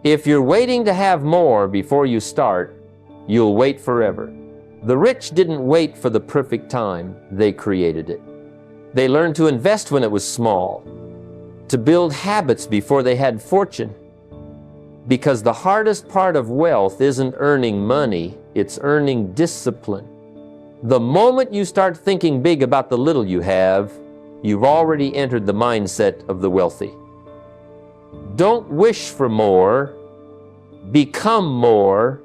If you're waiting to have more before you start, you'll wait forever. The rich didn't wait for the perfect time, they created it. They learned to invest when it was small, to build habits before they had fortune. Because the hardest part of wealth isn't earning money, it's earning discipline. The moment you start thinking big about the little you have, you've already entered the mindset of the wealthy. Don't wish for more, become more,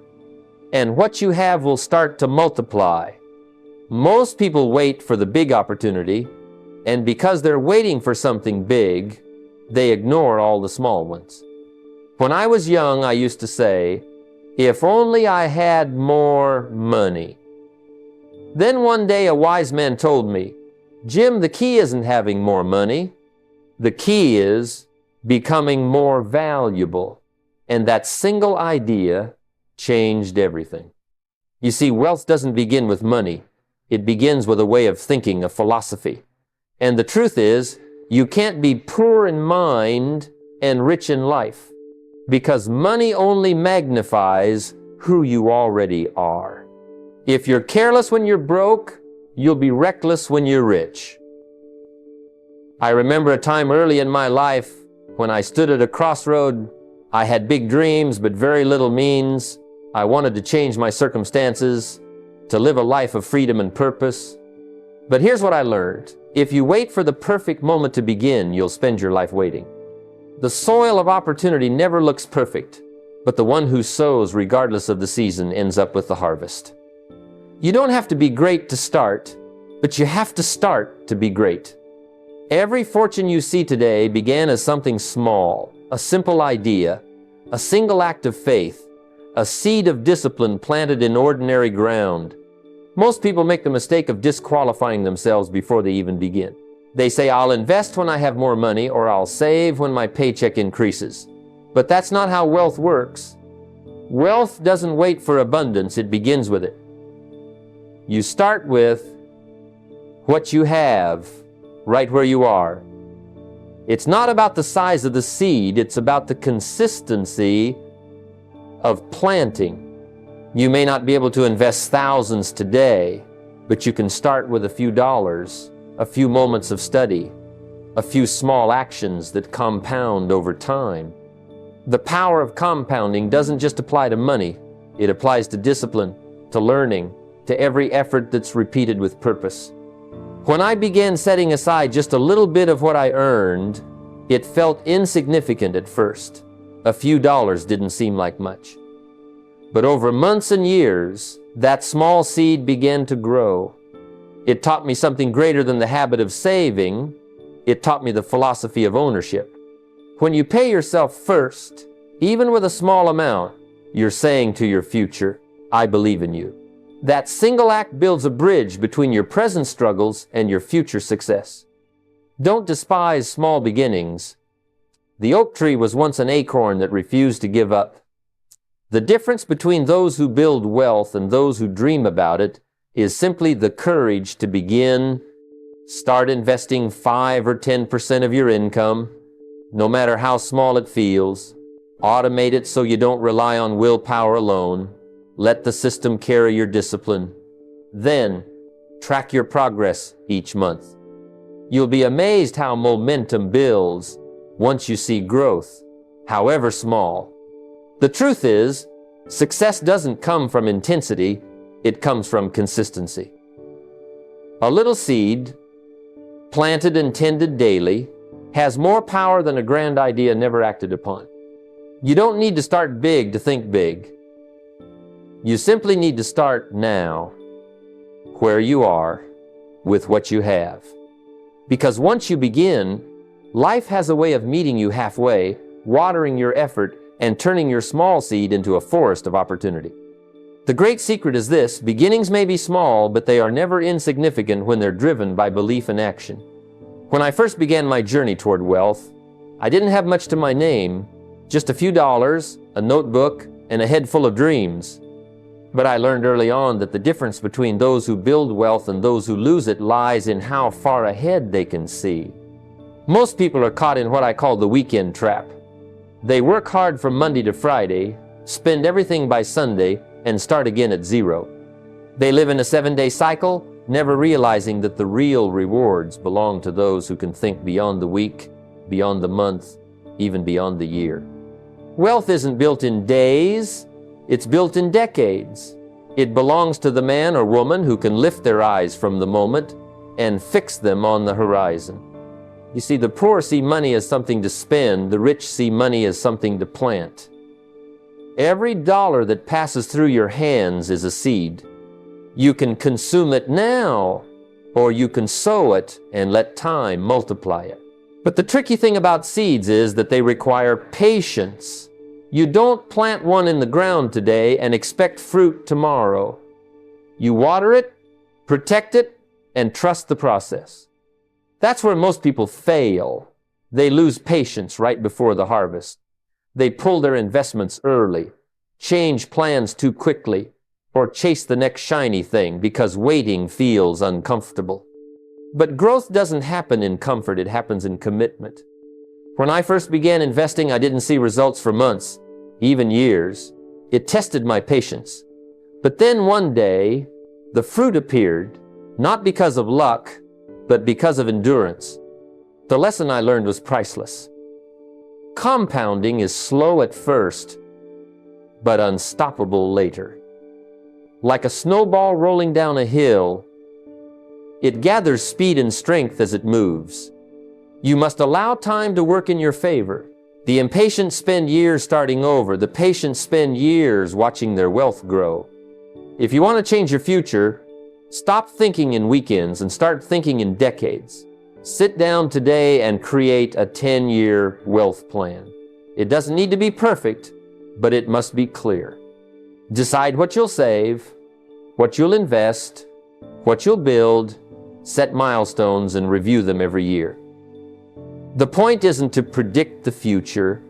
and what you have will start to multiply. Most people wait for the big opportunity, and because they're waiting for something big, they ignore all the small ones. When I was young, I used to say, if only I had more money. Then one day a wise man told me, Jim, the key isn't having more money. The key is becoming more valuable. And that single idea changed everything. You see, wealth doesn't begin with money. It begins with a way of thinking, a philosophy. And the truth is, you can't be poor in mind and rich in life, because money only magnifies who you already are. If you're careless when you're broke, you'll be reckless when you're rich. I remember a time early in my life when I stood at a crossroad. I had big dreams but very little means. I wanted to change my circumstances, to live a life of freedom and purpose. But here's what I learned. If you wait for the perfect moment to begin, you'll spend your life waiting. The soil of opportunity never looks perfect, but the one who sows regardless of the season ends up with the harvest. You don't have to be great to start, but you have to start to be great. Every fortune you see today began as something small, a simple idea, a single act of faith, a seed of discipline planted in ordinary ground. Most people make the mistake of disqualifying themselves before they even begin. They say, I'll invest when I have more money, or I'll save when my paycheck increases. But that's not how wealth works. Wealth doesn't wait for abundance, it begins with it. You start with what you have right where you are. It's not about the size of the seed, it's about the consistency of planting. You may not be able to invest thousands today, but you can start with a few dollars, a few moments of study, a few small actions that compound over time. The power of compounding doesn't just apply to money, it applies to discipline, to learning, to every effort that's repeated with purpose. When I began setting aside just a little bit of what I earned, it felt insignificant at first. A few dollars didn't seem like much. But over months and years, that small seed began to grow. It taught me something greater than the habit of saving. It taught me the philosophy of ownership. When you pay yourself first, even with a small amount, you're saying to your future, I believe in you. That single act builds a bridge between your present struggles and your future success. Don't despise small beginnings. The oak tree was once an acorn that refused to give up. The difference between those who build wealth and those who dream about it is simply the courage to begin. Start investing 5 or 10% of your income, no matter how small it feels. Automate it so you don't rely on willpower alone. Let the system carry your discipline. Then, track your progress each month. You'll be amazed how momentum builds once you see growth, however small. The truth is, success doesn't come from intensity, it comes from consistency. A little seed, planted and tended daily, has more power than a grand idea never acted upon. You don't need to start big to think big. You simply need to start now, where you are, with what you have. Because once you begin, life has a way of meeting you halfway, watering your effort, and turning your small seed into a forest of opportunity. The great secret is this: beginnings may be small, but they are never insignificant when they're driven by belief and action. When I first began my journey toward wealth, I didn't have much to my name, just a few dollars, a notebook, and a head full of dreams. But I learned early on that the difference between those who build wealth and those who lose it lies in how far ahead they can see. Most people are caught in what I call the weekend trap. They work hard from Monday to Friday, spend everything by Sunday, and start again at zero. They live in a 7-day cycle, never realizing that the real rewards belong to those who can think beyond the week, beyond the month, even beyond the year. Wealth isn't built in days, it's built in decades. It belongs to the man or woman who can lift their eyes from the moment and fix them on the horizon. You see, the poor see money as something to spend, the rich see money as something to plant. Every dollar that passes through your hands is a seed. You can consume it now, or you can sow it and let time multiply it. But the tricky thing about seeds is that they require patience. You don't plant one in the ground today and expect fruit tomorrow. You water it, protect it, and trust the process. That's where most people fail. They lose patience right before the harvest. They pull their investments early, change plans too quickly, or chase the next shiny thing because waiting feels uncomfortable. But growth doesn't happen in comfort, it happens in commitment. When I first began investing, I didn't see results for months, even years. It tested my patience. But then one day, the fruit appeared, not because of luck, but because of endurance. The lesson I learned was priceless. Compounding is slow at first, but unstoppable later. Like a snowball rolling down a hill, it gathers speed and strength as it moves. You must allow time to work in your favor. The impatient spend years starting over. The patient spend years watching their wealth grow. If you want to change your future, stop thinking in weekends and start thinking in decades. Sit down today and create a 10-year wealth plan. It doesn't need to be perfect, but it must be clear. Decide what you'll save, what you'll invest, what you'll build, set milestones, and review them every year. The point isn't to predict the future,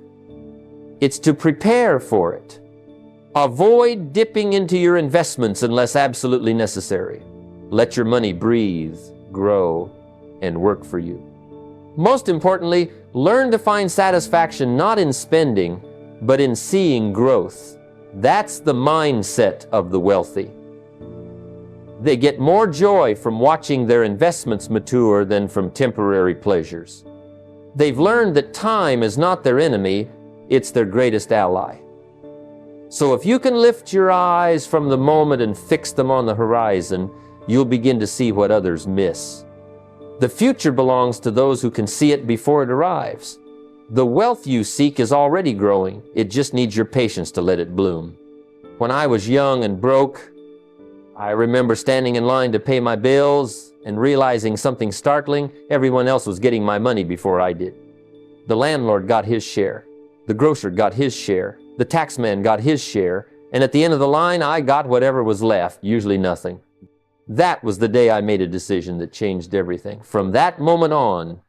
it's to prepare for it. Avoid dipping into your investments unless absolutely necessary. Let your money breathe, grow, and work for you. Most importantly, learn to find satisfaction not in spending, but in seeing growth. That's the mindset of the wealthy. They get more joy from watching their investments mature than from temporary pleasures. They've learned that time is not their enemy, it's their greatest ally. So if you can lift your eyes from the moment and fix them on the horizon, you'll begin to see what others miss. The future belongs to those who can see it before it arrives. The wealth you seek is already growing. It just needs your patience to let it bloom. When I was young and broke, I remember standing in line to pay my bills and realizing something startling. Everyone else was getting my money before I did. The landlord got his share. The grocer got his share. The taxman got his share. And at the end of the line, I got whatever was left, usually nothing. That was the day I made a decision that changed everything. From that moment on,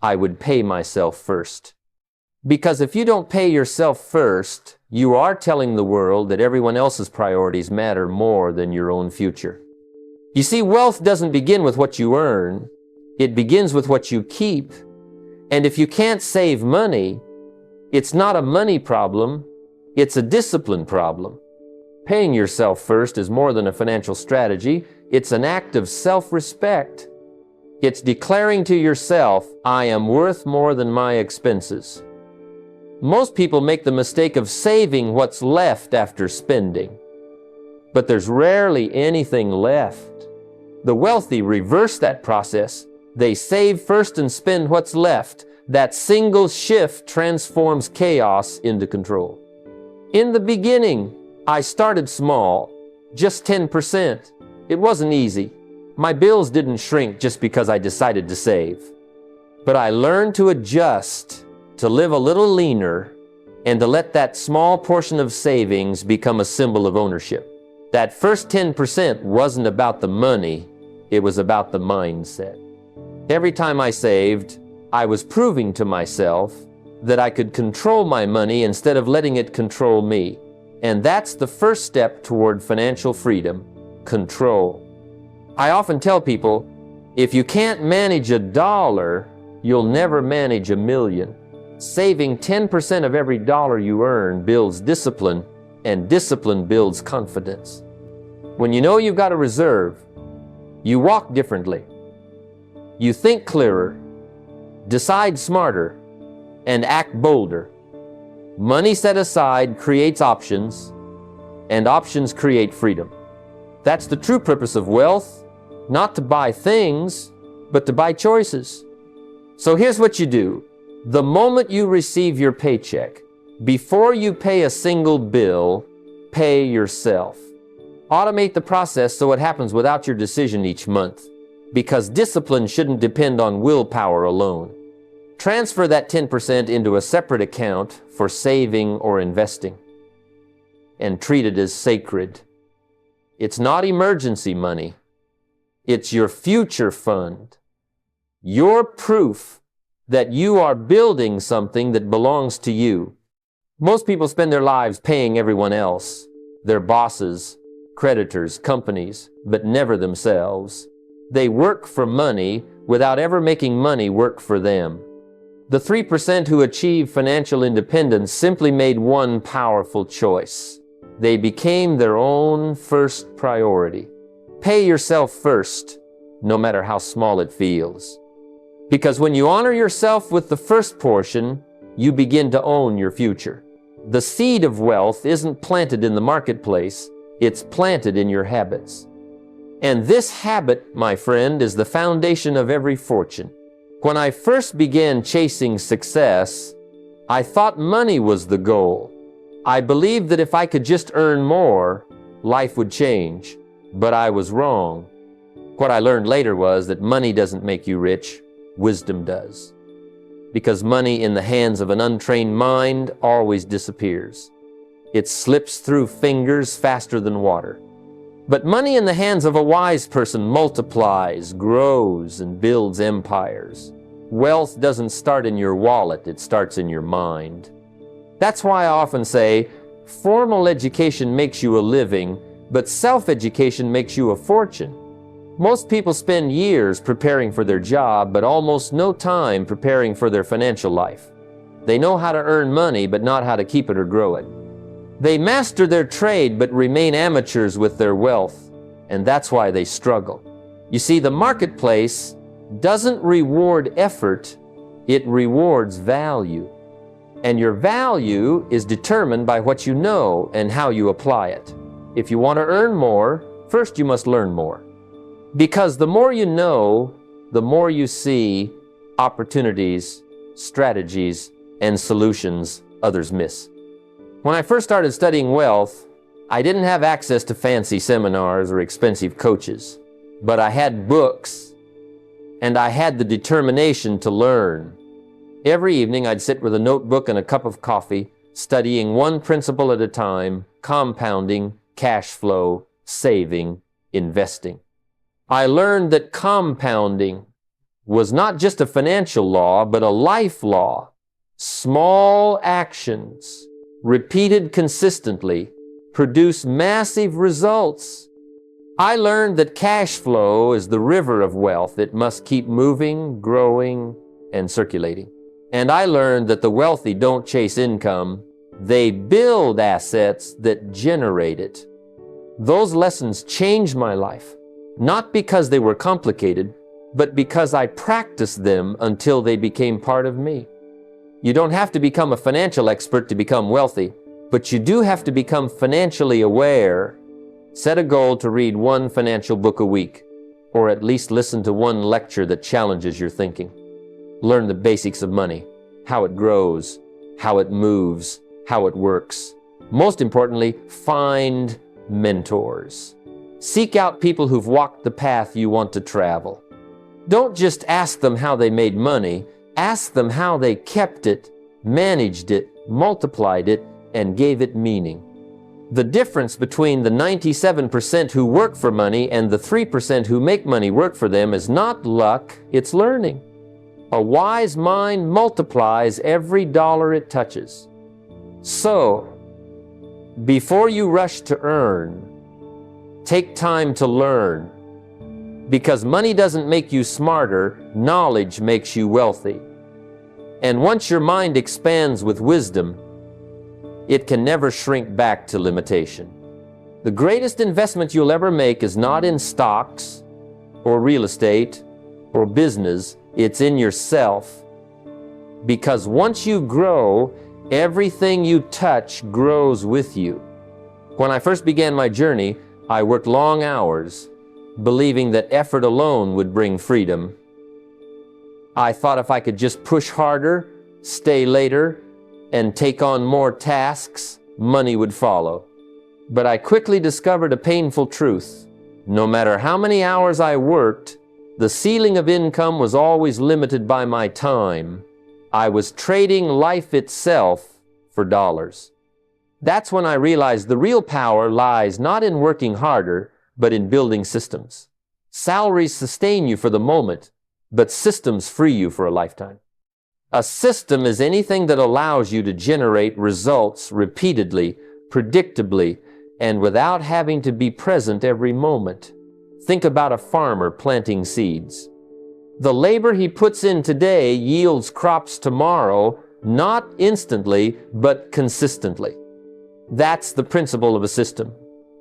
I would pay myself first. Because if you don't pay yourself first, you are telling the world that everyone else's priorities matter more than your own future. You see, wealth doesn't begin with what you earn. It begins with what you keep. And if you can't save money, it's not a money problem, it's a discipline problem. Paying yourself first is more than a financial strategy. It's an act of self-respect. It's declaring to yourself, I am worth more than my expenses. Most people make the mistake of saving what's left after spending. But there's rarely anything left. The wealthy reverse that process. They save first and spend what's left. That single shift transforms chaos into control. In the beginning, I started small, just 10%. It wasn't easy. My bills didn't shrink just because I decided to save. But I learned to adjust, to live a little leaner, and to let that small portion of savings become a symbol of ownership. That first 10% wasn't about the money, it was about the mindset. Every time I saved, I was proving to myself that I could control my money instead of letting it control me. And that's the first step toward financial freedom, control. I often tell people, if you can't manage $1, you'll never manage $1 million. Saving 10% of every dollar you earn builds discipline, and discipline builds confidence. When you know you've got a reserve, you walk differently. You think clearer, decide smarter, and act bolder. Money set aside creates options, and options create freedom. That's the true purpose of wealth, not to buy things, but to buy choices. So here's what you do. The moment you receive your paycheck, before you pay a single bill, pay yourself. Automate the process so it happens without your decision each month, because discipline shouldn't depend on willpower alone. Transfer that 10% into a separate account for saving or investing, and treat it as sacred. It's not emergency money. It's your future fund. Your proof that you are building something that belongs to you. Most people spend their lives paying everyone else, their bosses, creditors, companies, but never themselves. They work for money without ever making money work for them. The 3% who achieve financial independence simply made one powerful choice. They became their own first priority. Pay yourself first, no matter how small it feels. Because when you honor yourself with the first portion, you begin to own your future. The seed of wealth isn't planted in the marketplace, it's planted in your habits. And this habit, my friend, is the foundation of every fortune. When I first began chasing success, I thought money was the goal. I believed that if I could just earn more, life would change. But I was wrong. What I learned later was that money doesn't make you rich, wisdom does. Because money in the hands of an untrained mind always disappears. It slips through fingers faster than water. But money in the hands of a wise person multiplies, grows, and builds empires. Wealth doesn't start in your wallet, it starts in your mind. That's why I often say, formal education makes you a living, but self-education makes you a fortune. Most people spend years preparing for their job, but almost no time preparing for their financial life. They know how to earn money, but not how to keep it or grow it. They master their trade, but remain amateurs with their wealth, and that's why they struggle. You see, the marketplace doesn't reward effort, it rewards value. And your value is determined by what you know and how you apply it. If you want to earn more, first you must learn more. Because the more you know, the more you see opportunities, strategies, and solutions others miss. When I first started studying wealth, I didn't have access to fancy seminars or expensive coaches, but I had books, and I had the determination to learn. Every evening I'd sit with a notebook and a cup of coffee, studying one principle at a time, compounding, cash flow, saving, investing. I learned that compounding was not just a financial law, but a life law. Small actions, repeated consistently, produce massive results. I learned that cash flow is the river of wealth. It must keep moving, growing, and circulating. And I learned that the wealthy don't chase income, they build assets that generate it. Those lessons changed my life, not because they were complicated, but because I practiced them until they became part of me. You don't have to become a financial expert to become wealthy, but you do have to become financially aware. Set a goal to read one financial book a week, or at least listen to one lecture that challenges your thinking. Learn the basics of money, how it grows, how it moves, how it works. Most importantly, find mentors. Seek out people who've walked the path you want to travel. Don't just ask them how they made money. Ask them how they kept it, managed it, multiplied it, and gave it meaning. The difference between the 97% who work for money and the 3% who make money work for them is not luck, it's learning. A wise mind multiplies every dollar it touches. So, before you rush to earn, take time to learn. Because money doesn't make you smarter, knowledge makes you wealthy. And once your mind expands with wisdom, it can never shrink back to limitation. The greatest investment you'll ever make is not in stocks or real estate or business, it's in yourself. Because once you grow, everything you touch grows with you. When I first began my journey, I worked long hours, believing that effort alone would bring freedom. I thought if I could just push harder, stay later, and take on more tasks, money would follow. But I quickly discovered a painful truth. No matter how many hours I worked, the ceiling of income was always limited by my time. I was trading life itself for dollars. That's when I realized the real power lies not in working harder, but in building systems. Salaries sustain you for the moment, but systems free you for a lifetime. A system is anything that allows you to generate results repeatedly, predictably, and without having to be present every moment. Think about a farmer planting seeds. The labor he puts in today yields crops tomorrow, not instantly, but consistently. That's the principle of a system.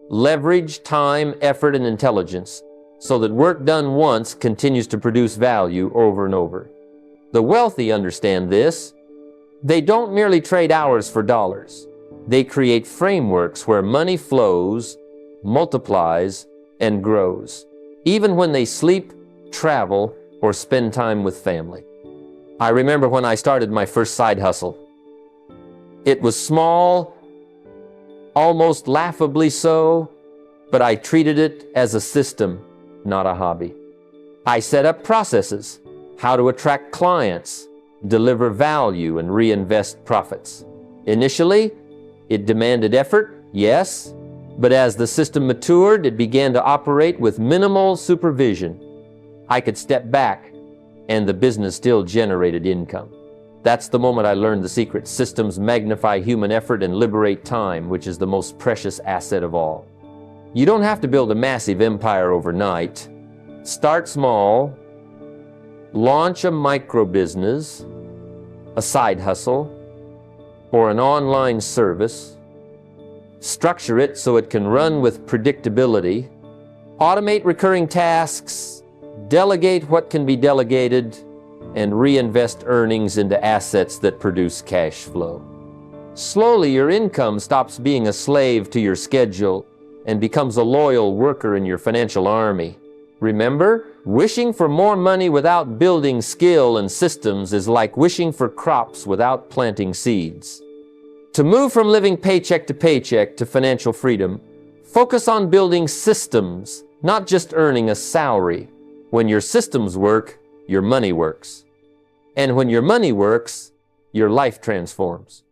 Leverage time, effort, and intelligence so that work done once continues to produce value over and over. The wealthy understand this. They don't merely trade hours for dollars. They create frameworks where money flows, multiplies, and grows, even when they sleep, travel, or spend time with family. I remember when I started my first side hustle. It was small, almost laughably so, but I treated it as a system, not a hobby. I set up processes, how to attract clients, deliver value, and reinvest profits. Initially, it demanded effort, yes, but as the system matured, it began to operate with minimal supervision. I could step back, and the business still generated income. That's the moment I learned the secret. Systems magnify human effort and liberate time, which is the most precious asset of all. You don't have to build a massive empire overnight. Start small, launch a micro business, a side hustle, or an online service. Structure it so it can run with predictability. Automate recurring tasks, delegate what can be delegated, and reinvest earnings into assets that produce cash flow. Slowly, your income stops being a slave to your schedule and becomes a loyal worker in your financial army. Remember, wishing for more money without building skill and systems is like wishing for crops without planting seeds. To move from living paycheck to financial freedom, focus on building systems, not just earning a salary. When your systems work, your money works. And when your money works, your life transforms.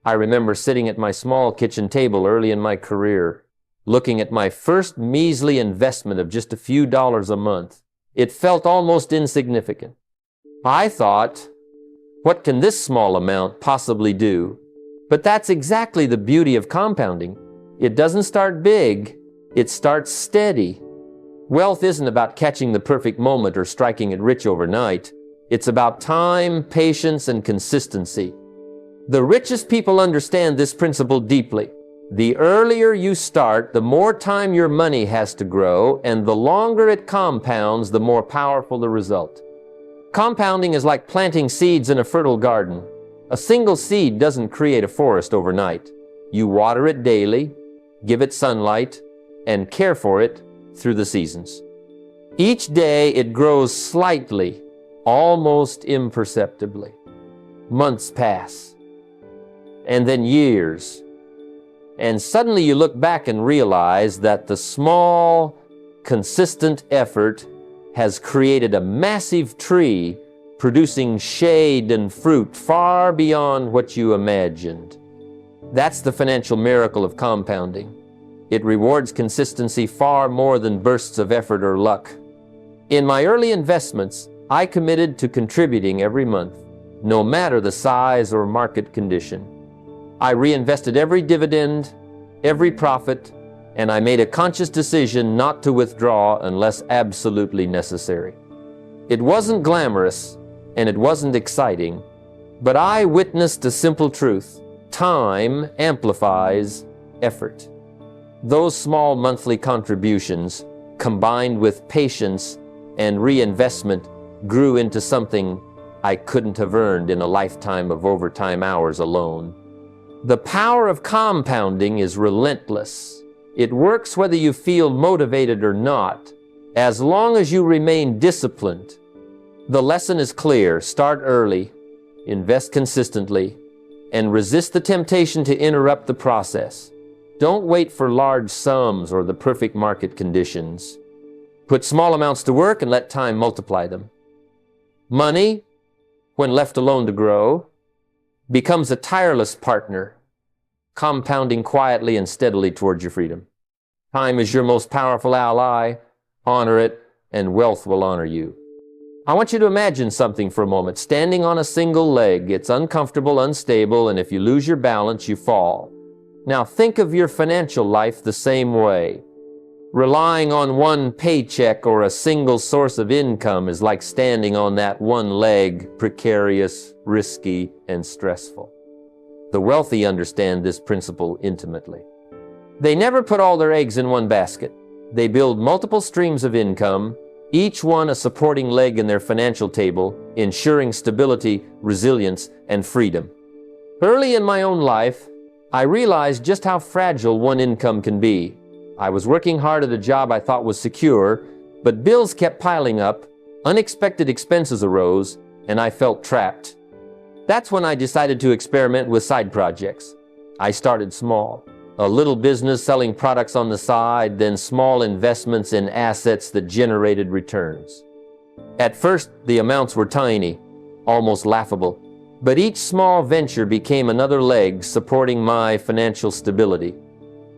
I remember sitting at my small kitchen table early in my career, looking at my first measly investment of just a few dollars a month. It felt almost insignificant. I thought, what can this small amount possibly do? But that's exactly the beauty of compounding. It doesn't start big, it starts steady. Wealth isn't about catching the perfect moment or striking it rich overnight. It's about time, patience, and consistency. The richest people understand this principle deeply. The earlier you start, the more time your money has to grow, and the longer it compounds, the more powerful the result. Compounding is like planting seeds in a fertile garden. A single seed doesn't create a forest overnight. You water it daily, give it sunlight, and care for it through the seasons. Each day it grows slightly, almost imperceptibly. Months pass, and then years. And suddenly you look back and realize that the small, consistent effort has created a massive tree producing shade and fruit far beyond what you imagined. That's the financial miracle of compounding. It rewards consistency far more than bursts of effort or luck. In my early investments, I committed to contributing every month, no matter the size or market condition. I reinvested every dividend, every profit, and I made a conscious decision not to withdraw unless absolutely necessary. It wasn't glamorous, and it wasn't exciting, But I witnessed a simple truth: time amplifies effort. Those small monthly contributions, combined with patience and reinvestment, grew into something I couldn't have earned in a lifetime of overtime hours alone. The power of compounding is relentless. It works whether you feel motivated or not, as long as you remain disciplined. The lesson is clear: start early, invest consistently, and resist the temptation to interrupt the process. Don't wait for large sums or the perfect market conditions. Put small amounts to work and let time multiply them. Money, when left alone to grow, becomes a tireless partner, compounding quietly and steadily towards your freedom. Time is your most powerful ally. Honor it, and wealth will honor you. I want you to imagine something for a moment. Standing on a single leg, it's uncomfortable, unstable, and if you lose your balance, you fall. Now think of your financial life the same way. Relying on one paycheck or a single source of income is like standing on that one leg, precarious, risky, and stressful. The wealthy understand this principle intimately. They never put all their eggs in one basket. They build multiple streams of income, each one a supporting leg in their financial table, ensuring stability, resilience, and freedom. Early in my own life, I realized just how fragile one income can be. I was working hard at a job I thought was secure, but bills kept piling up, unexpected expenses arose, and I felt trapped. That's when I decided to experiment with side projects. I started small. A little business selling products on the side, then small investments in assets that generated returns. At first, the amounts were tiny, almost laughable, but each small venture became another leg supporting my financial stability.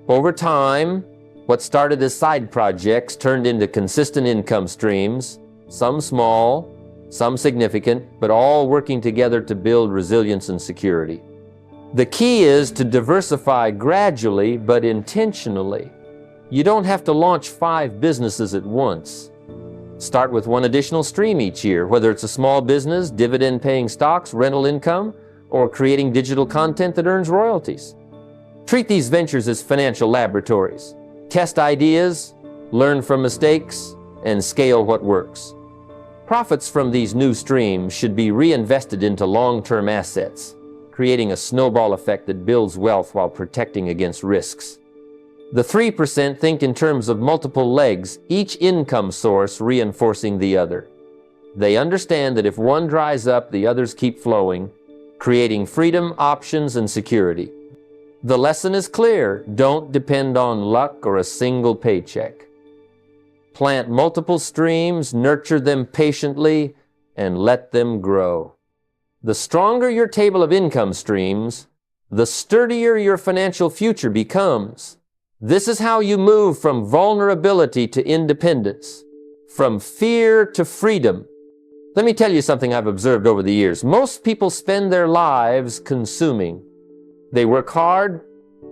Over time, what started as side projects turned into consistent income streams, some small, some significant, but all working together to build resilience and security. The key is to diversify gradually but intentionally. You don't have to launch 5 businesses at once. Start with one additional stream each year, whether it's a small business, dividend-paying stocks, rental income, or creating digital content that earns royalties. Treat these ventures as financial laboratories. Test ideas, learn from mistakes, and scale what works. Profits from these new streams should be reinvested into long-term assets, creating a snowball effect that builds wealth while protecting against risks. The 3% think in terms of multiple legs, each income source reinforcing the other. They understand that if one dries up, the others keep flowing, creating freedom, options, and security. The lesson is clear: don't depend on luck or a single paycheck. Plant multiple streams, nurture them patiently, and let them grow. The stronger your table of income streams, the sturdier your financial future becomes. This is how you move from vulnerability to independence, from fear to freedom. Let me tell you something I've observed over the years. Most people spend their lives consuming. They work hard,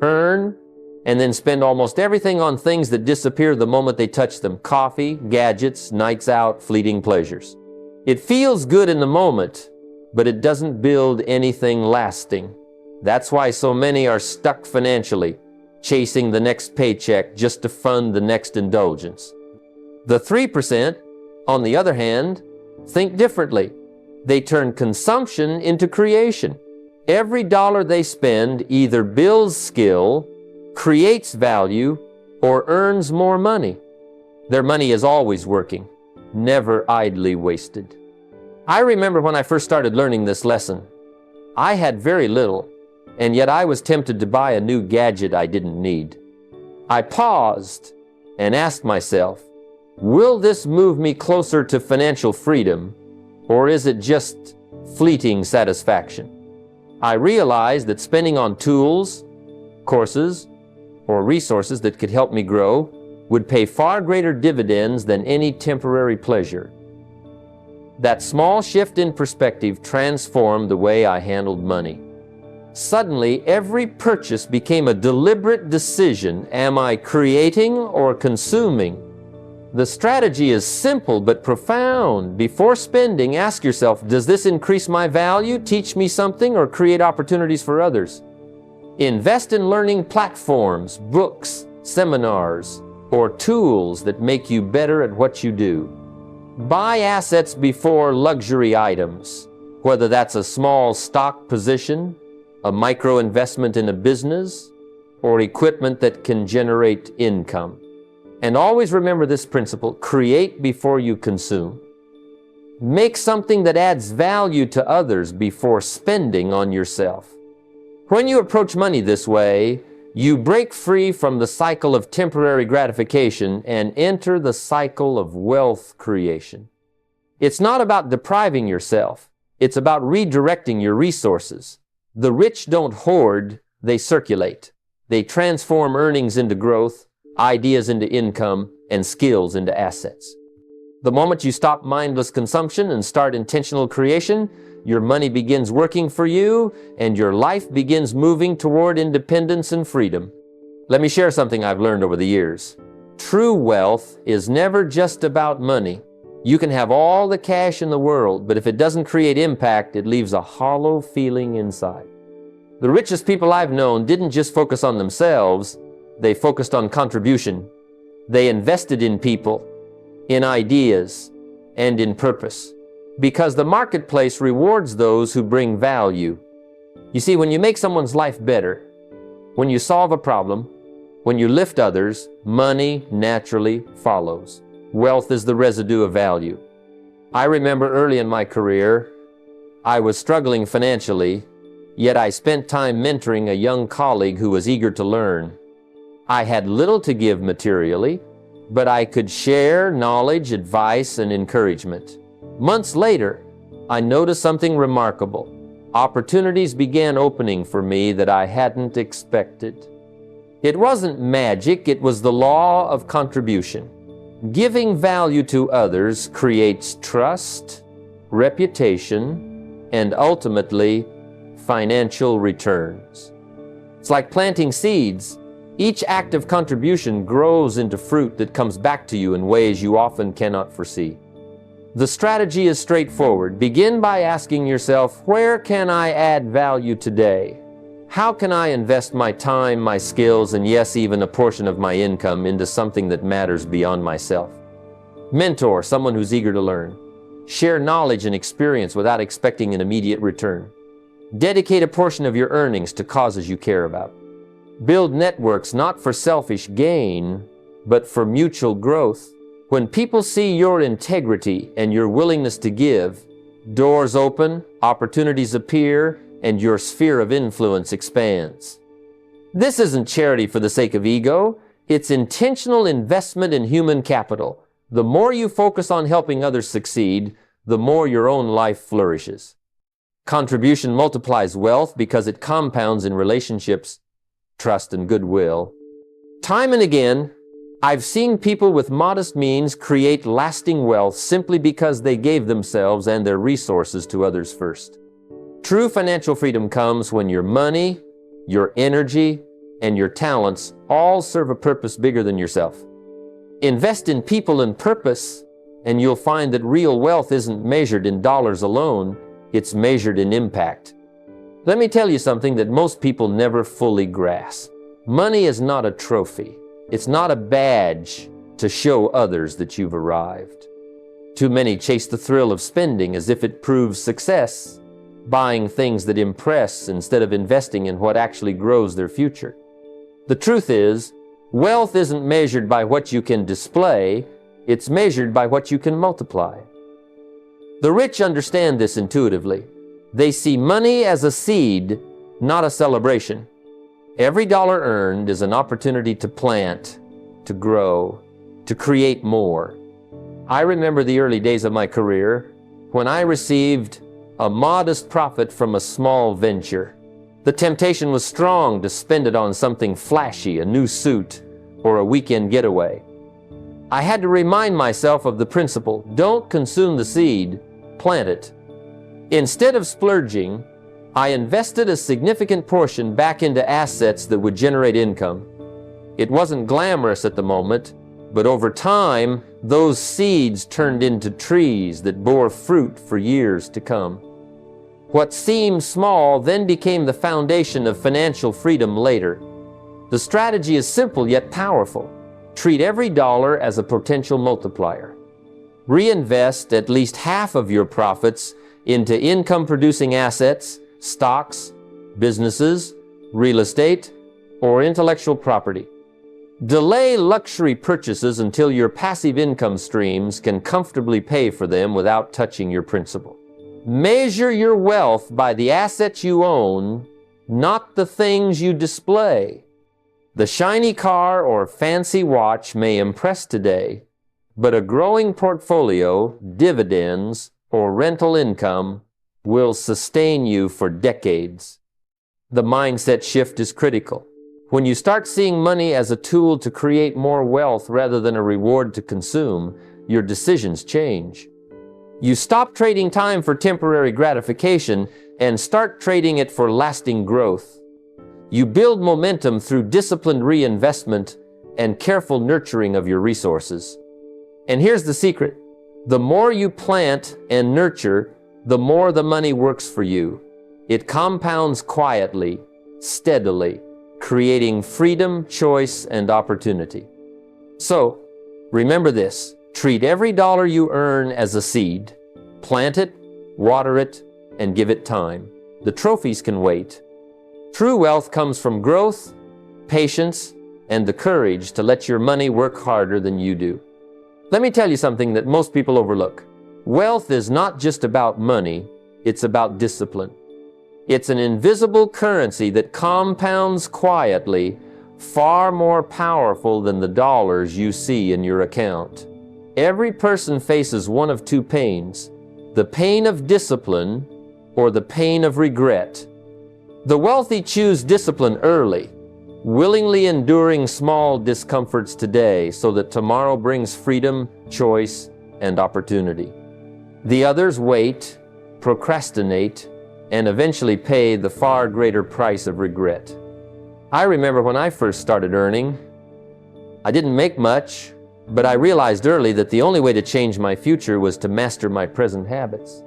earn, and then spend almost everything on things that disappear the moment they touch them: coffee, gadgets, nights out, fleeting pleasures. It feels good in the moment, but it doesn't build anything lasting. That's why so many are stuck financially, chasing the next paycheck just to fund the next indulgence. The 3%, on the other hand, think differently. They turn consumption into creation. Every dollar they spend either builds skill, creates value, or earns more money. Their money is always working, never idly wasted. I remember when I first started learning this lesson. I had very little, and yet I was tempted to buy a new gadget I didn't need. I paused and asked myself, will this move me closer to financial freedom, or is it just fleeting satisfaction? I realized that spending on tools, courses, or resources that could help me grow would pay far greater dividends than any temporary pleasure. That small shift in perspective transformed the way I handled money. Suddenly, every purchase became a deliberate decision. Am I creating or consuming? The strategy is simple but profound. Before spending, ask yourself, does this increase my value, teach me something, or create opportunities for others? Invest in learning platforms, books, seminars, or tools that make you better at what you do. Buy assets before luxury items, whether that's a small stock position, a micro investment in a business, or equipment that can generate income. And always remember this principle: create before you consume. Make something that adds value to others before spending on yourself. When you approach money this way, you break free from the cycle of temporary gratification and enter the cycle of wealth creation. It's not about depriving yourself. It's about redirecting your resources. The rich don't hoard, they circulate. They transform earnings into growth, ideas into income, and skills into assets. The moment you stop mindless consumption and start intentional creation, your money begins working for you, and your life begins moving toward independence and freedom. Let me share something I've learned over the years. True wealth is never just about money. You can have all the cash in the world, but if it doesn't create impact, it leaves a hollow feeling inside. The richest people I've known didn't just focus on themselves, they focused on contribution. They invested in people, in ideas, and in purpose. Because the marketplace rewards those who bring value. You see, when you make someone's life better, when you solve a problem, when you lift others, money naturally follows. Wealth is the residue of value. I remember early in my career, I was struggling financially, yet I spent time mentoring a young colleague who was eager to learn. I had little to give materially, but I could share knowledge, advice, and encouragement. Months later, I noticed something remarkable. Opportunities began opening for me that I hadn't expected. It wasn't magic, it was the law of contribution. Giving value to others creates trust, reputation, and ultimately, financial returns. It's like planting seeds. Each act of contribution grows into fruit that comes back to you in ways you often cannot foresee. The strategy is straightforward. Begin by asking yourself, where can I add value today? How can I invest my time, my skills, and yes, even a portion of my income into something that matters beyond myself? Mentor someone who's eager to learn. Share knowledge and experience without expecting an immediate return. Dedicate a portion of your earnings to causes you care about. Build networks not for selfish gain, but for mutual growth. When people see your integrity and your willingness to give, doors open, opportunities appear, and your sphere of influence expands. This isn't charity for the sake of ego. It's intentional investment in human capital. The more you focus on helping others succeed, the more your own life flourishes. Contribution multiplies wealth because it compounds in relationships, trust, and goodwill. Time and again, I've seen people with modest means create lasting wealth simply because they gave themselves and their resources to others first. True financial freedom comes when your money, your energy, and your talents all serve a purpose bigger than yourself. Invest in people and purpose, and you'll find that real wealth isn't measured in dollars alone, it's measured in impact. Let me tell you something that most people never fully grasp. Money is not a trophy. It's not a badge to show others that you've arrived. Too many chase the thrill of spending as if it proves success, buying things that impress instead of investing in what actually grows their future. The truth is, wealth isn't measured by what you can display, it's measured by what you can multiply. The rich understand this intuitively. They see money as a seed, not a celebration. Every dollar earned is an opportunity to plant, to grow, to create more. I remember the early days of my career when I received a modest profit from a small venture. The temptation was strong to spend it on something flashy, a new suit, or a weekend getaway. I had to remind myself of the principle: don't consume the seed, plant it. Instead of splurging, I invested a significant portion back into assets that would generate income. It wasn't glamorous at the moment, but over time, Those seeds turned into trees that bore fruit for years to come. What seemed small then became the foundation of financial freedom later. The strategy is simple yet powerful. Treat every dollar as a potential multiplier. Reinvest at least half of your profits into income-producing assets, stocks, businesses, real estate, or intellectual property. Delay luxury purchases until your passive income streams can comfortably pay for them without touching your principal. Measure your wealth by the assets you own, not the things you display. The shiny car or fancy watch may impress today, but a growing portfolio, dividends, or rental income will sustain you for decades. The mindset shift is critical. When you start seeing money as a tool to create more wealth rather than a reward to consume, your decisions change. You stop trading time for temporary gratification and start trading it for lasting growth. You build momentum through disciplined reinvestment and careful nurturing of your resources. And here's the secret. The more you plant and nurture, the more the money works for you. It compounds quietly, steadily, creating freedom, choice, and opportunity. So, remember this. Treat every dollar you earn as a seed. Plant it, water it, and give it time. The trophies can wait. True wealth comes from growth, patience, and the courage to let your money work harder than you do. Let me tell you something that most people overlook. Wealth is not just about money, it's about discipline. It's an invisible currency that compounds quietly, far more powerful than the dollars you see in your account. Every person faces one of two pains, the pain of discipline or the pain of regret. The wealthy choose discipline early, willingly enduring small discomforts today so that tomorrow brings freedom, choice, and opportunity. The others wait, procrastinate, and eventually pay the far greater price of regret. I remember when I first started earning, I didn't make much, but I realized early that the only way to change my future was to master my present habits.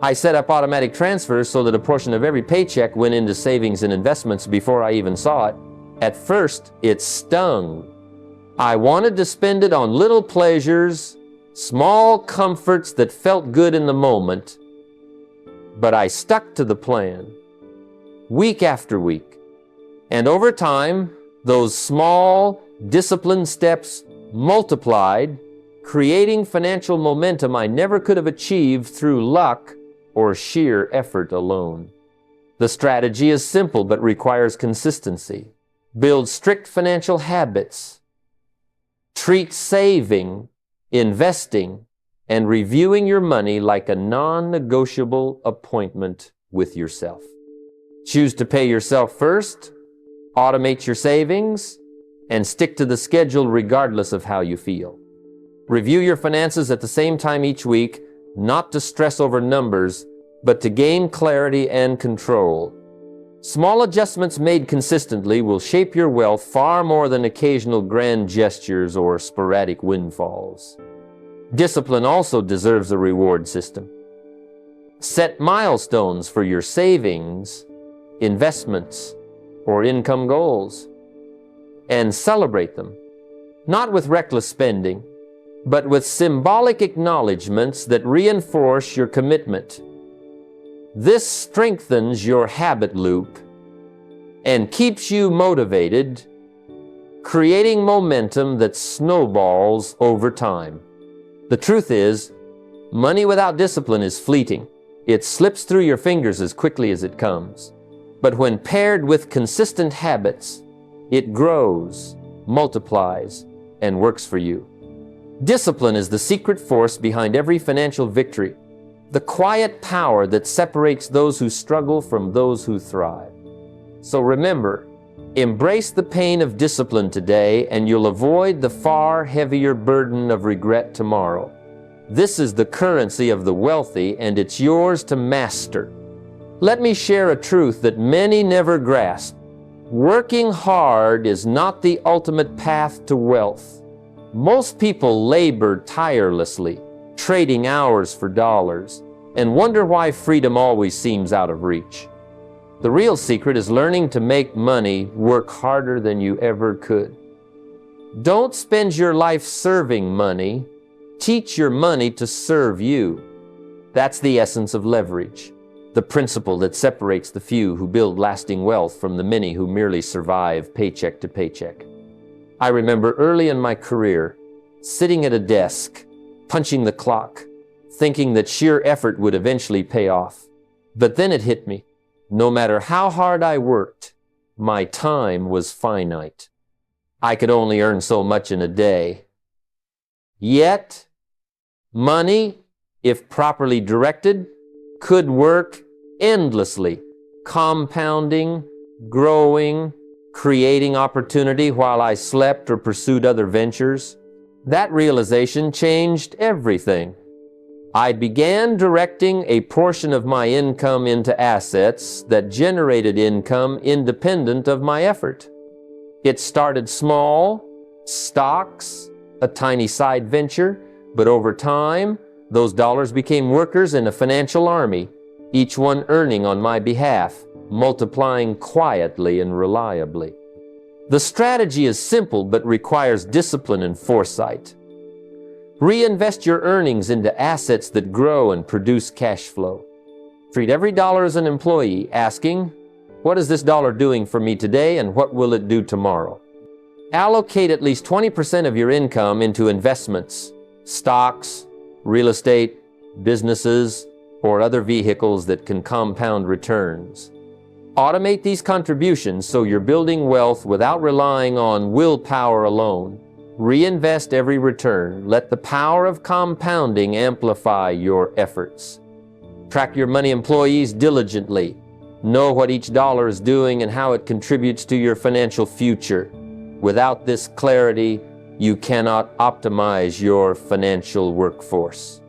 I set up automatic transfers so that a portion of every paycheck went into savings and investments before I even saw it. At first, it stung. I wanted to spend it on little pleasures, small comforts that felt good in the moment, but I stuck to the plan, week after week. And over time, those small, disciplined steps multiplied, creating financial momentum I never could have achieved through luck or sheer effort alone. The strategy is simple but requires consistency. Build strict financial habits. Treat saving, investing, and reviewing your money like a non-negotiable appointment with yourself. Choose to pay yourself first, automate your savings, and stick to the schedule regardless of how you feel. Review your finances at the same time each week, not to stress over numbers, but to gain clarity and control. Small adjustments made consistently will shape your wealth far more than occasional grand gestures or sporadic windfalls. Discipline also deserves a reward system. Set milestones for your savings, investments, or income goals, and celebrate them, not with reckless spending, but with symbolic acknowledgments that reinforce your commitment. This strengthens your habit loop and keeps you motivated, creating momentum that snowballs over time. The truth is, money without discipline is fleeting. It slips through your fingers as quickly as it comes. But when paired with consistent habits, it grows, multiplies, and works for you. Discipline is the secret force behind every financial victory, the quiet power that separates those who struggle from those who thrive. So remember, embrace the pain of discipline today and you'll avoid the far heavier burden of regret tomorrow. This is the currency of the wealthy and it's yours to master. Let me share a truth that many never grasp. Working hard is not the ultimate path to wealth. Most people labor tirelessly, trading hours for dollars, and wonder why freedom always seems out of reach. The real secret is learning to make money work harder than you ever could. Don't spend your life serving money. Teach your money to serve you. That's the essence of leverage, the principle that separates the few who build lasting wealth from the many who merely survive paycheck to paycheck. I remember early in my career, sitting at a desk, punching the clock, thinking that sheer effort would eventually pay off. But then it hit me. No matter how hard I worked, my time was finite. I could only earn so much in a day. Yet, money, if properly directed, could work endlessly, compounding, growing, creating opportunity while I slept or pursued other ventures. That realization changed everything. I began directing a portion of my income into assets that generated income independent of my effort. It started small, stocks, a tiny side venture, but over time, those dollars became workers in a financial army, each one earning on my behalf, multiplying quietly and reliably. The strategy is simple but requires discipline and foresight. Reinvest your earnings into assets that grow and produce cash flow. Treat every dollar as an employee, asking, what is this dollar doing for me today and what will it do tomorrow? Allocate at least 20% of your income into investments, stocks, real estate, businesses, or other vehicles that can compound returns. Automate these contributions so you're building wealth without relying on willpower alone. Reinvest every return. Let the power of compounding amplify your efforts. Track your money employees diligently. Know what each dollar is doing and how it contributes to your financial future. Without this clarity, you cannot optimize your financial workforce.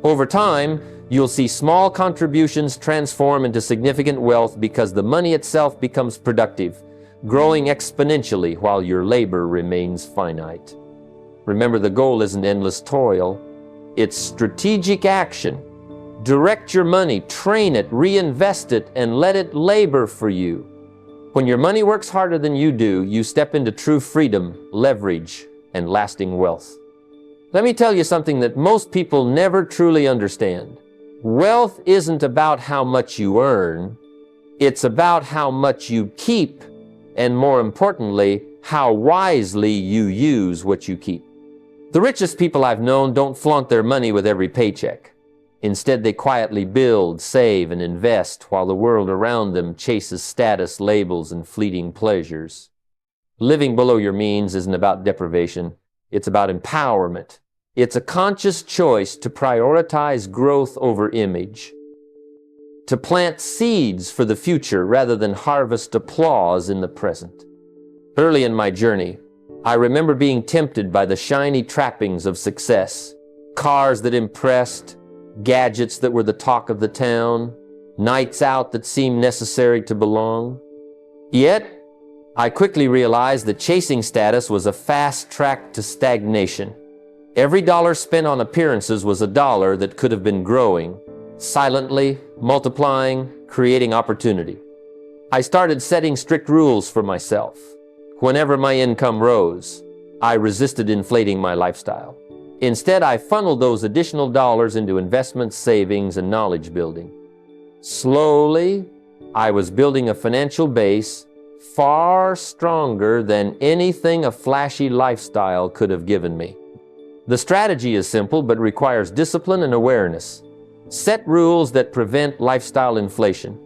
Over time, you'll see small contributions transform into significant wealth because the money itself becomes productive, growing exponentially while your labor remains finite. Remember, the goal isn't endless toil, it's strategic action. Direct your money, train it, reinvest it, and let it labor for you. When your money works harder than you do, you step into true freedom, leverage, and lasting wealth. Let me tell you something that most people never truly understand. Wealth isn't about how much you earn, it's about how much you keep, and more importantly, how wisely you use what you keep. The richest people I've known don't flaunt their money with every paycheck. Instead, they quietly build, save, and invest while the world around them chases status, labels, and fleeting pleasures. Living below your means isn't about deprivation. It's about empowerment. It's a conscious choice to prioritize growth over image, to plant seeds for the future rather than harvest applause in the present. Early in my journey, I remember being tempted by the shiny trappings of success, cars that impressed, gadgets that were the talk of the town, nights out that seemed necessary to belong. Yet, I quickly realized that chasing status was a fast track to stagnation. Every dollar spent on appearances was a dollar that could have been growing, silently, multiplying, creating opportunity. I started setting strict rules for myself. Whenever my income rose, I resisted inflating my lifestyle. Instead, I funneled those additional dollars into investments, savings, and knowledge building. Slowly, I was building a financial base far stronger than anything a flashy lifestyle could have given me. The strategy is simple but requires discipline and awareness. Set rules that prevent lifestyle inflation.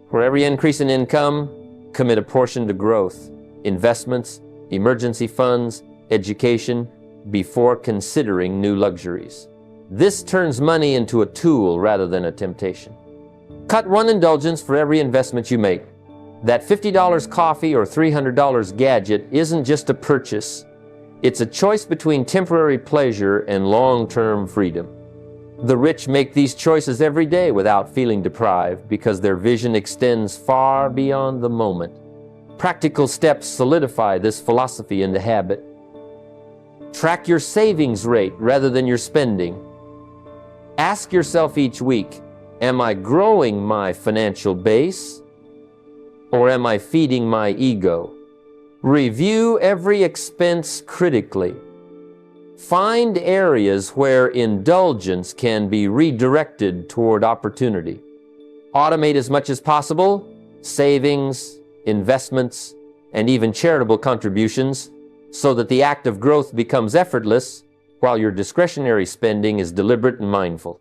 For every increase in income, commit a portion to growth, investments, emergency funds, education, before considering new luxuries. This turns money into a tool rather than a temptation. Cut one indulgence for every investment you make. That $50 coffee or $300 gadget isn't just a purchase. It's a choice between temporary pleasure and long-term freedom. The rich make these choices every day without feeling deprived because their vision extends far beyond the moment. Practical steps solidify this philosophy into habit. Track your savings rate rather than your spending. Ask yourself each week, am I growing my financial base or am I feeding my ego? Review every expense critically. Find areas where indulgence can be redirected toward opportunity. Automate as much as possible savings, investments, and even charitable contributions so that the act of growth becomes effortless while your discretionary spending is deliberate and mindful.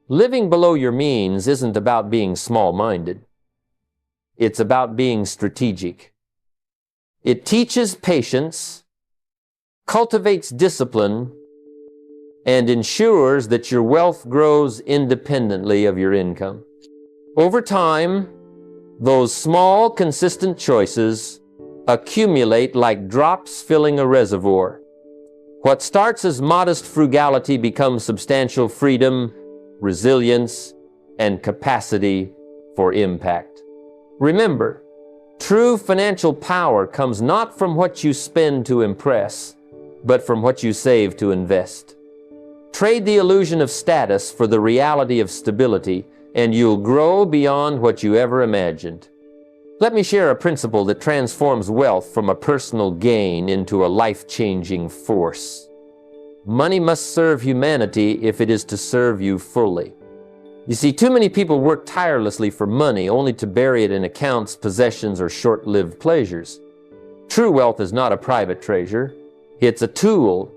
Living below your means isn't about being small-minded. It's about being strategic. It teaches patience, cultivates discipline, and ensures that your wealth grows independently of your income. Over time, those small, consistent choices accumulate like drops filling a reservoir. What starts as modest frugality becomes substantial freedom, resilience, and capacity for impact. Remember, true financial power comes not from what you spend to impress, but from what you save to invest. Trade the illusion of status for the reality of stability, and you'll grow beyond what you ever imagined. Let me share a principle that transforms wealth from a personal gain into a life-changing force. Money must serve humanity if it is to serve you fully. You see, too many people work tirelessly for money only to bury it in accounts, possessions, or short-lived pleasures. True wealth is not a private treasure. It's a tool,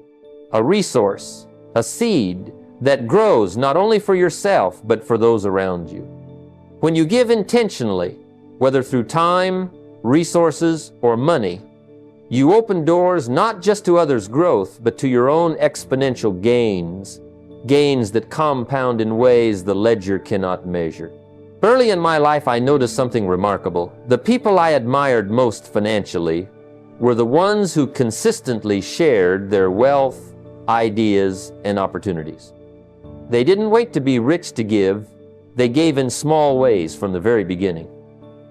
a resource, a seed that grows not only for yourself, but for those around you. When you give intentionally, whether through time, resources, or money, you open doors not just to others' growth, but to your own exponential gains, gains that compound in ways the ledger cannot measure. Early in my life, I noticed something remarkable. The people I admired most financially were the ones who consistently shared their wealth, ideas, and opportunities. They didn't wait to be rich to give. They gave in small ways from the very beginning.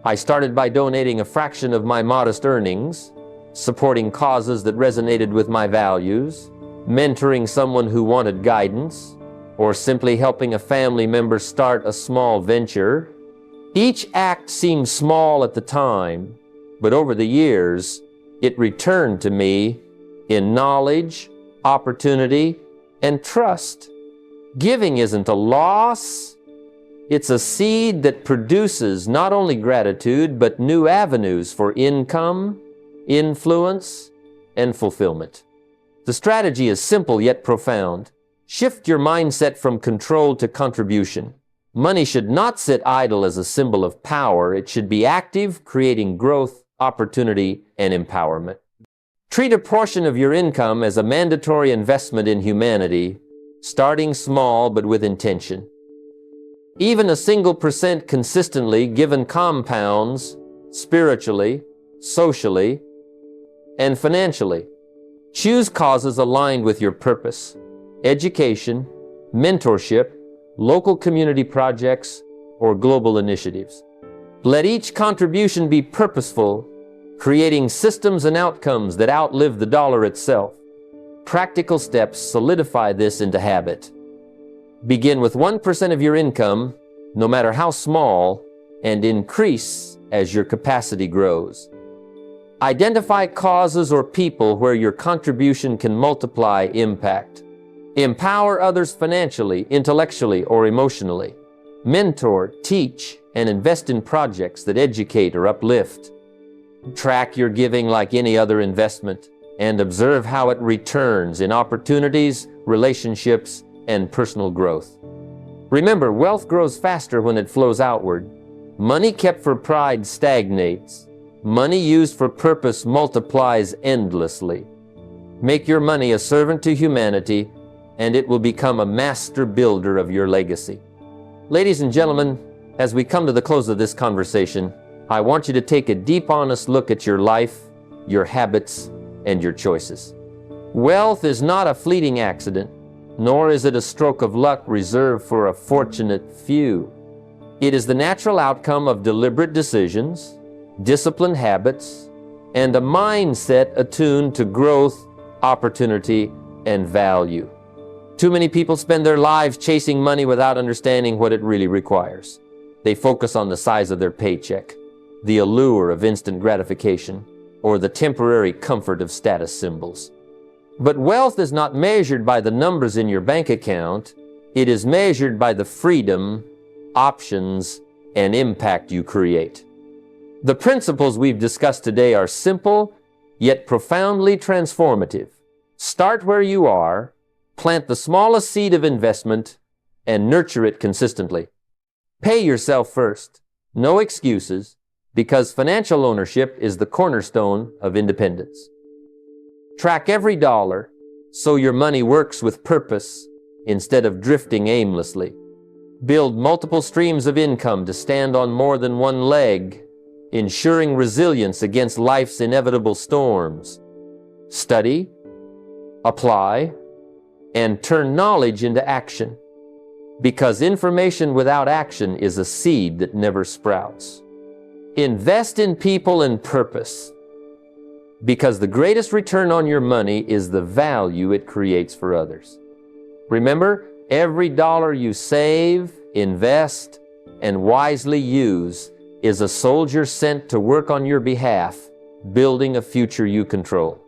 I started by donating a fraction of my modest earnings, supporting causes that resonated with my values, mentoring someone who wanted guidance, or simply helping a family member start a small venture. Each act seemed small at the time, but over the years, it returned to me in knowledge, opportunity, and trust. Giving isn't a loss. It's a seed that produces not only gratitude, but new avenues for income, influence, and fulfillment. The strategy is simple yet profound. Shift your mindset from control to contribution. Money should not sit idle as a symbol of power. It should be active, creating growth, opportunity, and empowerment. Treat a portion of your income as a mandatory investment in humanity, starting small but with intention. Even a single % consistently given compounds spiritually, socially, and financially. Choose causes aligned with your purpose: education, mentorship, local community projects, or global initiatives. Let each contribution be purposeful, creating systems and outcomes that outlive the dollar itself. Practical steps solidify this into habit. Begin with 1% of your income, no matter how small, and increase as your capacity grows. Identify causes or people where your contribution can multiply impact. Empower others financially, intellectually, or emotionally. Mentor, teach, and invest in projects that educate or uplift. Track your giving like any other investment and observe how it returns in opportunities, relationships, and personal growth. Remember, wealth grows faster when it flows outward. Money kept for pride stagnates. Money used for purpose multiplies endlessly. Make your money a servant to humanity, and it will become a master builder of your legacy. Ladies and gentlemen, as we come to the close of this conversation, I want you to take a deep, honest look at your life, your habits, and your choices. Wealth is not a fleeting accident, nor is it a stroke of luck reserved for a fortunate few. It is the natural outcome of deliberate decisions, disciplined habits, and a mindset attuned to growth opportunity, and value. Too many people spend their lives chasing money without understanding what it really requires. They focus on the size of their paycheck, the allure of instant gratification, or the temporary comfort of status symbols. But wealth is not measured by the numbers in your bank account. It is measured by the freedom, options, and impact you create. The principles we've discussed today are simple, yet profoundly transformative. Start where you are, plant the smallest seed of investment, and nurture it consistently. Pay yourself first, no excuses, because financial ownership is the cornerstone of independence. Track every dollar so your money works with purpose instead of drifting aimlessly. Build multiple streams of income to stand on more than one leg, ensuring resilience against life's inevitable storms. Study, apply, and turn knowledge into action, because information without action is a seed that never sprouts. Invest in people and purpose, because the greatest return on your money is the value it creates for others. Remember, every dollar you save, invest, and wisely use is a soldier sent to work on your behalf, building a future you control.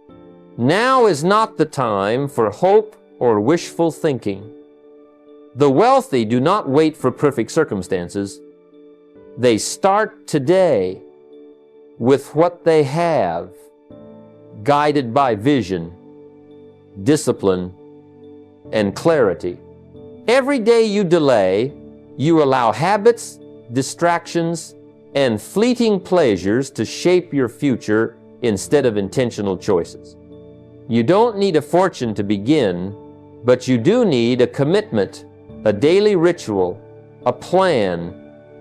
Now is not the time for hope or wishful thinking. The wealthy do not wait for perfect circumstances. They start today with what they have, guided by vision, discipline, and clarity. Every day you delay, you allow habits, distractions, and fleeting pleasures to shape your future instead of intentional choices. You don't need a fortune to begin, but you do need a commitment, a daily ritual, a plan,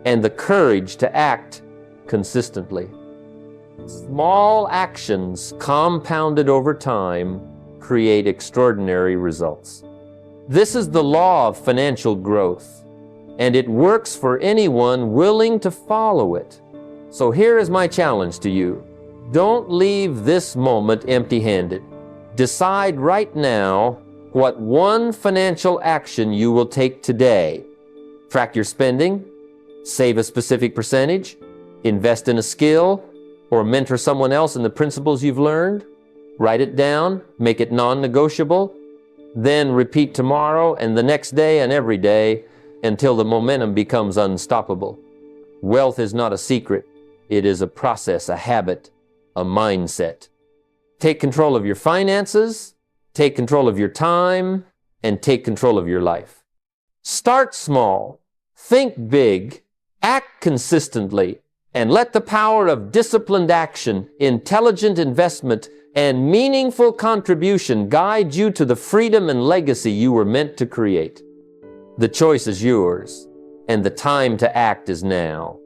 and the courage to act consistently. Small actions compounded over time create extraordinary results. This is the law of financial growth, and it works for anyone willing to follow it. So here is my challenge to you. Don't leave this moment empty-handed. Decide right now what one financial action you will take today. Track your spending, save a specific percentage, invest in a skill, or mentor someone else in the principles you've learned. Write it down, make it non-negotiable, then repeat tomorrow and the next day and every day until the momentum becomes unstoppable. Wealth is not a secret. It is a process, a habit, a mindset. Take control of your finances, take control of your time, and take control of your life. Start small, think big, act consistently, and let the power of disciplined action, intelligent investment, and meaningful contribution guide you to the freedom and legacy you were meant to create. The choice is yours, and the time to act is now.